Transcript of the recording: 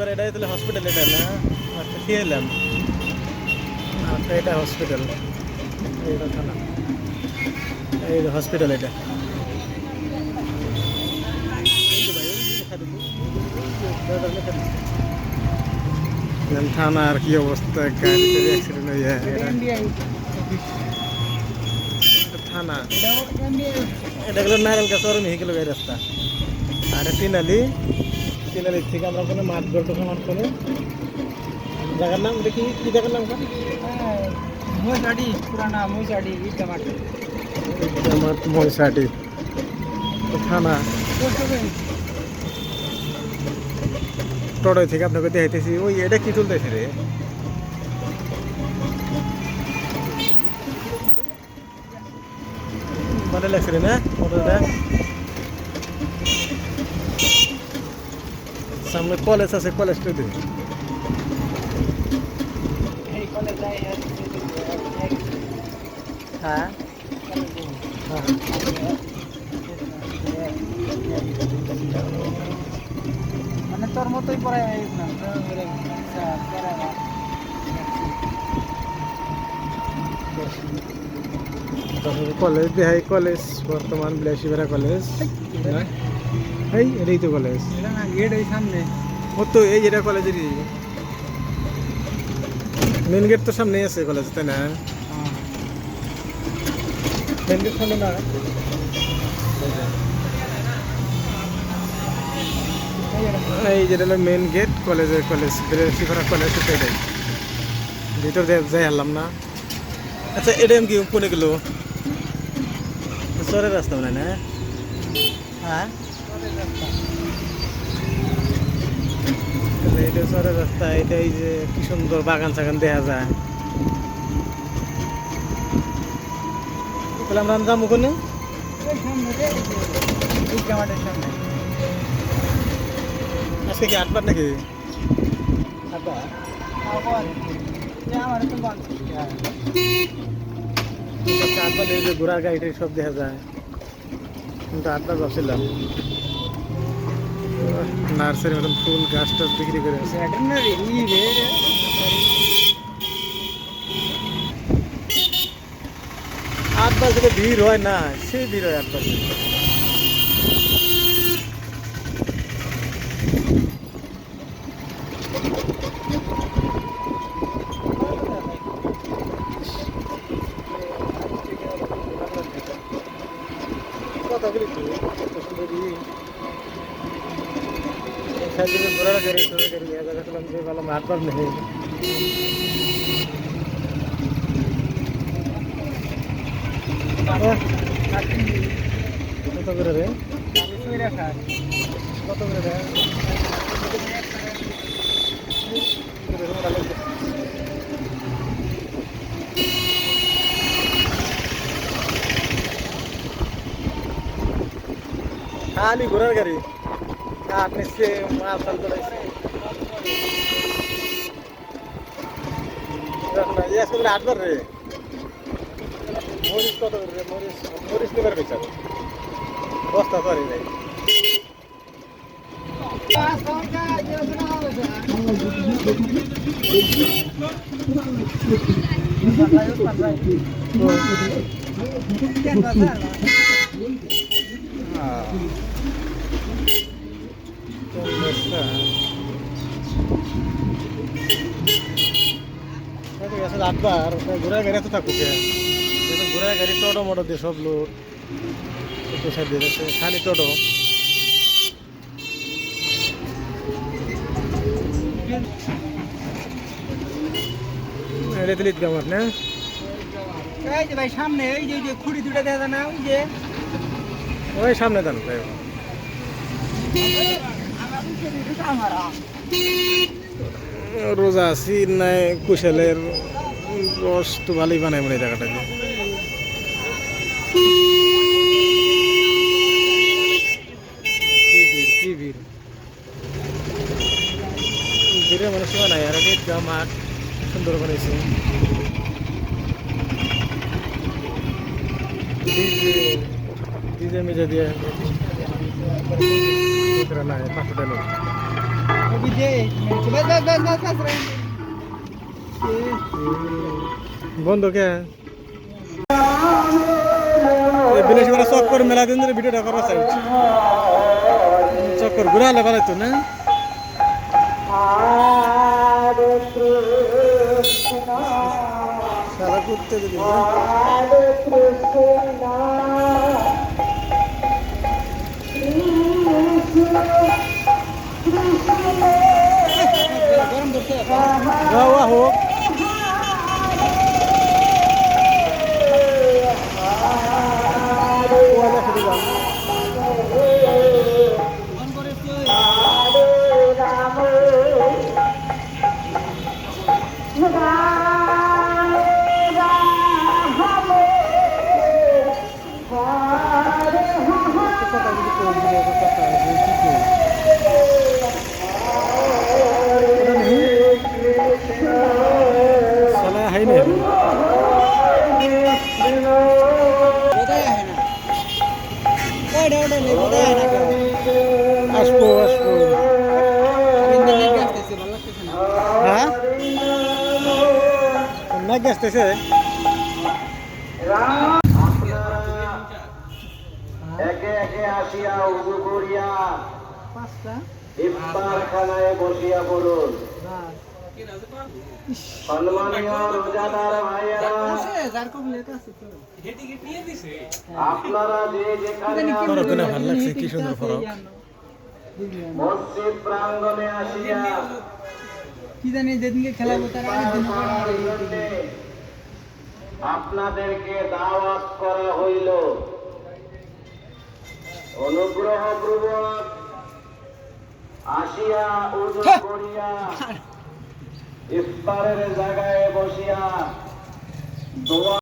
এবার এটাই তাহলে হসপিটাল এটা না আচ্ছা খেয়ে এলাম আচ্ছা এটা হসপিটাল এই কথা না এই হসপিটাল এটা থানার কি অবস্থা গাড়িতে অ্যাক্সিডেন্ট হয়ে যায় থানা এটা গেলো নারায়ণ গাছ আর মিহিগুলো গাড়ি রাস্তা আর তিনালি থেকে আমরা কোনো মাঠ গল্প সমান করে জায়গার নাম দেখি কি জায়গার নাম মহিষাটি পুরানা মহিষাটি ইটা মাটি মহিষাটি থানা টোটোয় থেকে আপনাকে দেখাইতেছি ওই এটা কি চলতেছে রে মানে লাগছে রে না মোটরটা সামনে কলেজ আছে কলেজটা দিন হ্যাঁ মানে তোর মতোই পড়ায় কলেজ দেহাই কলেজ বর্তমান বিলাসীবেড়া কলেজ এই এটাই তো কলেজ গেট এই সামনে ও তো এই যেটা কলেজেরই মেন গেট তো সামনেই আছে কলেজ তাই না মেন গেট সামনে না এই যেটা হলো মেন গেট কলেজের কলেজ বিলাসীবেড়া কলেজ এটাই ভিতর যাই হারলাম না আচ্ছা এটা কি কোনে গেল চরের রাস্তা মানে না হ্যাঁ এটা চরের রাস্তা এটাই যে কি সুন্দর বাগান সাগান দেখা যায় তাহলে আমরা যাবো কোনে আজকে কি 8 বার নাকি 8 বার ঘোড়ার গাড়ি সব দেখা যায় কিন্তু 8 বার ভাবছিলাম নার্সারি মতন ফুল গাছ টাছ বিক্রি করে আছে 8 বার থেকে ভিড় হয় না সেই ভিড় হয় 8 বার কথা বলি তো এত সুন্দরী ঘোরার গাড়ি দেখাচ্ছিলাম যে ভালো 8 বার নেই কত করে রে কত করে রে খালি ঘোরার গাড়ি আপনি সে মাল ফাল করাইছে আজকে 8 বার রে মরিচ কত করে রে মরিচ নেবার বেচার বস্তা করে যাই আসলে 8 বার ঘোরা গাড়ি তো থাকুক ঘোরা গাড়ি টোটো মোটো দিয়ে সব লোক পয়সা দিয়ে যাচ্ছে খালি টোটো এটা দিলি আমার না এই যে ভাই সামনে এই যে খুঁড়ি দুটো দেখা যায় না ওই সামনে দান ভাই রোজা আছি নাই কুশালের রস তো ভালোই বানায় মনে জায়গাটাকে কি ভিড় ভিড়ের মানুষ নাই আর মাঠ সুন্দর বানাইছে ডিজে মিজে দিয়ে নাই 500 টাকা বন্ধ কে বিলেশবাড়া চক্কর মেলা দিন ধরে ভিডিওটা করা চাই চক্কর ঘুরে হলে ভালো তো না সারা করতে যদি গাওয়া হোক है नहीं আসবো আসবো হ্যাঁ না গেছতেছে একে একে আসিয়া উদু করিয়া ইফতারখানায় বসিয়া পড়ুন। সম্মানীয় রোজাদার ভাইয়েরা, আপনারা যে যেখানে ভালো লাগছে কি সুন্দর ফরক মসজিদ প্রাঙ্গণে আসিয়া কি জানি যেদিনকে খেলাবো তার আগের দিন আপনাদেরকে দাওয়াত করা হইল। অনুগ্রহপূর্বক আসিয়া উযু করিয়া ইফতারের জায়গায় বসিয়া দোয়া